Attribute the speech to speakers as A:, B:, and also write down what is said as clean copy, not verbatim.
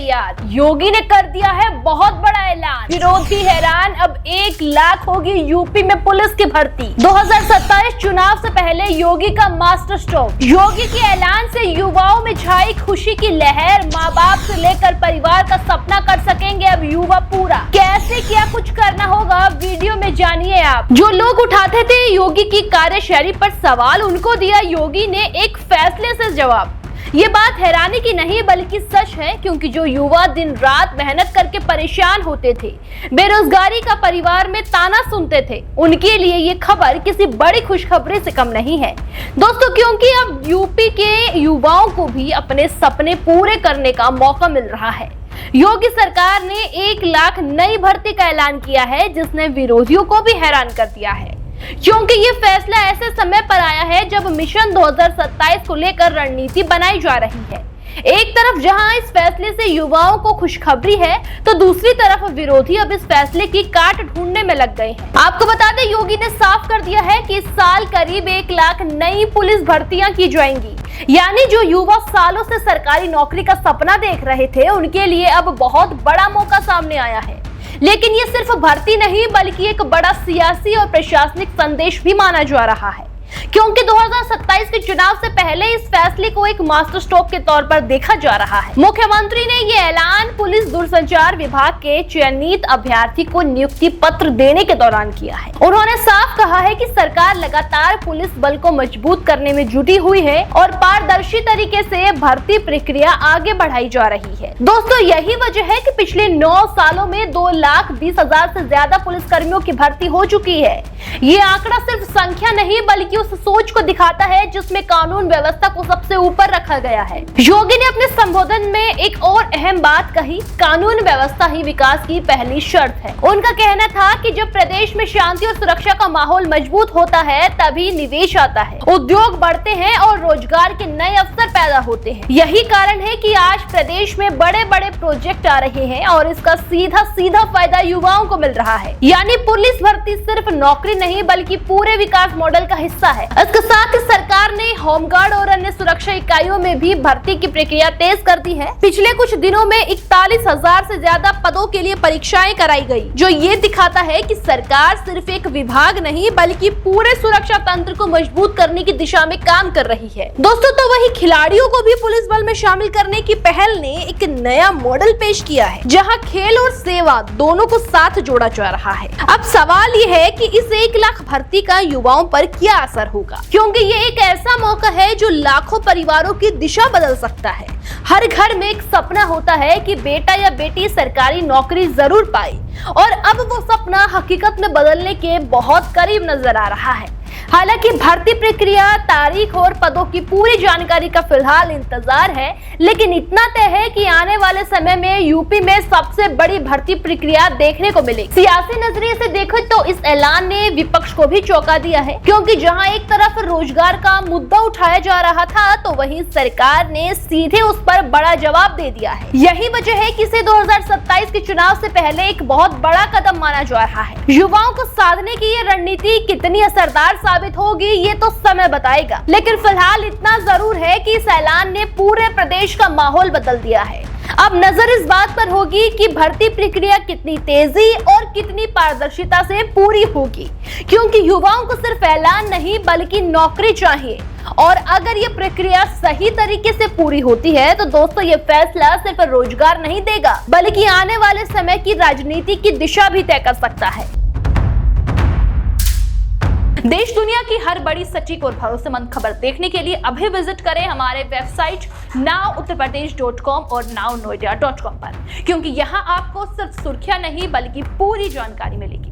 A: एहतियात, योगी ने कर दिया है बहुत बड़ा ऐलान, विरोधी हैरान, अब 1 लाख होगी यूपी में पुलिस की भर्ती। 2027 चुनाव से पहले योगी का मास्टर स्ट्रोक, योगी के ऐलान से युवाओं में छाई खुशी की लहर, माँ बाप से लेकर परिवार का सपना कर सकेंगे अब युवा पूरा। कैसे क्या कुछ करना होगा वीडियो में जानिए आप। जो लोग उठाते थे योगी की कार्यशैली पर सवाल, उनको दिया योगी ने एक फैसले से जवाब। ये बात हैरानी की नहीं बल्कि सच है, क्योंकि जो युवा दिन रात मेहनत करके परेशान होते थे, बेरोजगारी का परिवार में ताना सुनते थे, उनके लिए ये खबर किसी बड़ी खुशखबरी से कम नहीं है दोस्तों, क्योंकि अब यूपी के युवाओं को भी अपने सपने पूरे करने का मौका मिल रहा है। योगी सरकार ने 1 लाख नई भर्ती का ऐलान किया है, जिसने विरोधियों को भी हैरान कर दिया है, क्योंकि ये फैसला ऐसे समय पर आया है जब मिशन 2027 को लेकर रणनीति बनाई जा रही है। एक तरफ जहां इस फैसले से युवाओं को खुशखबरी है, तो दूसरी तरफ विरोधी अब इस फैसले की काट ढूंढने में लग गए हैं। आपको बता दें, योगी ने साफ कर दिया है कि इस साल करीब 1 लाख नई पुलिस भर्तियां की जाएंगी, यानी जो युवा सालों से सरकारी नौकरी का सपना देख रहे थे, उनके लिए अब बहुत बड़ा मौका सामने आया है। लेकिन ये सिर्फ भर्ती नहीं बल्कि एक बड़ा सियासी और प्रशासनिक संदेश भी माना जा रहा है, क्योंकि 2027 के चुनाव से पहले इस फैसले को एक मास्टर स्ट्रोक के तौर पर देखा जा रहा है। मुख्यमंत्री ने ये ऐलान पुलिस दूरसंचार विभाग के चयनित अभ्यर्थी को नियुक्ति पत्र देने के दौरान किया है। उन्होंने साफ कहा है कि सरकार लगातार पुलिस बल को मजबूत करने में जुटी हुई है और पारदर्शी तरीके से भर्ती प्रक्रिया आगे बढ़ाई जा रही है। दोस्तों, यही वजह है कि पिछले 9 सालों में 2,20,000 से ज्यादा पुलिस कर्मियों की भर्ती हो चुकी है। ये आंकड़ा सिर्फ संख्या नहीं बल्कि उस सोच को दिखाता है जिसमें कानून व्यवस्था को सबसे ऊपर रखा गया है। योगी ने अपने संबोधन में एक और अहम बात कही, कानून व्यवस्था ही विकास की पहली शर्त है। उनका कहना था कि जब प्रदेश में शांति और सुरक्षा का माहौल मजबूत होता है, तभी निवेश आता है, उद्योग बढ़ते हैं और रोजगार के नए अवसर पैदा होते हैं। यही कारण है कि आज प्रदेश में बड़े बड़े प्रोजेक्ट आ रहे हैं और इसका सीधा फायदा युवाओं को मिल रहा है। यानी पुलिस भर्ती सिर्फ नौकरी नहीं बल्कि पूरे विकास मॉडल का हिस्सा है। इसके साथ ही सरकार ने होमगार्ड और अन्य सुरक्षा इकाइयों में भी भर्ती की प्रक्रिया तेज कर दी है। पिछले कुछ दिनों में 41,000 से ज्यादा पदों के लिए परीक्षाएं कराई गई, जो ये दिखाता है कि सरकार सिर्फ एक विभाग नहीं बल्कि पूरे सुरक्षा तंत्र को मजबूत करने की दिशा में काम कर रही है। दोस्तों, तो वही खिलाड़ियों को भी पुलिस बल में शामिल करने की पहल ने एक नया मॉडल पेश किया है, जहाँ खेल और सेवा दोनों को साथ जोड़ा जा रहा है। अब सवाल ये है कि इस 1 लाख भर्ती का युवाओं पर क्या असर होगा, क्योंकि ये एक ऐसा मौका है जो लाखों परिवारों की दिशा बदल सकता है। हर घर में एक सपना होता है कि बेटा या बेटी सरकारी नौकरी जरूर पाए, और अब वो सपना हकीकत में बदलने के बहुत करीब नजर आ रहा है। हालांकि भर्ती प्रक्रिया, तारीख और पदों की पूरी जानकारी का फिलहाल इंतजार है, लेकिन इतना तय है कि आने वाले समय में यूपी में सबसे बड़ी भर्ती प्रक्रिया देखने को मिलेगी। सियासी नजरिए से देखें तो इस ऐलान ने विपक्ष को भी चौंका दिया है, क्योंकि जहां एक तरफ रोजगार का मुद्दा उठाया जा रहा था, तो वहीं सरकार ने सीधे उस पर बड़ा जवाब दे दिया है। यही वजह है कि इसे 2027 के चुनाव से पहले एक बहुत बड़ा कदम माना जा रहा है। युवाओं को साधने की ये रणनीति कितनी असरदार साबित होगी, ये तो समय बताएगा, लेकिन फिलहाल इतना जरूर है कि इस ऐलान ने पूरे प्रदेश का माहौल बदल दिया है। अब नजर इस बात पर होगी कि भर्ती प्रक्रिया कितनी तेजी और कितनी पारदर्शिता से पूरी होगी, क्योंकि युवाओं को सिर्फ ऐलान नहीं बल्कि नौकरी चाहिए। और अगर ये प्रक्रिया सही तरीके से पूरी होती है, तो दोस्तों ये फैसला सिर्फ रोजगार नहीं देगा बल्कि आने वाले समय की राजनीति की दिशा भी तय कर सकता है। देश दुनिया की हर बड़ी सटीक और भरोसेमंद खबर देखने के लिए अभी विजिट करें हमारे वेबसाइट nowuttarpradesh.com और nownoida.com पर, क्योंकि यहाँ आपको सिर्फ सुर्खियां नहीं बल्कि पूरी जानकारी मिलेगी।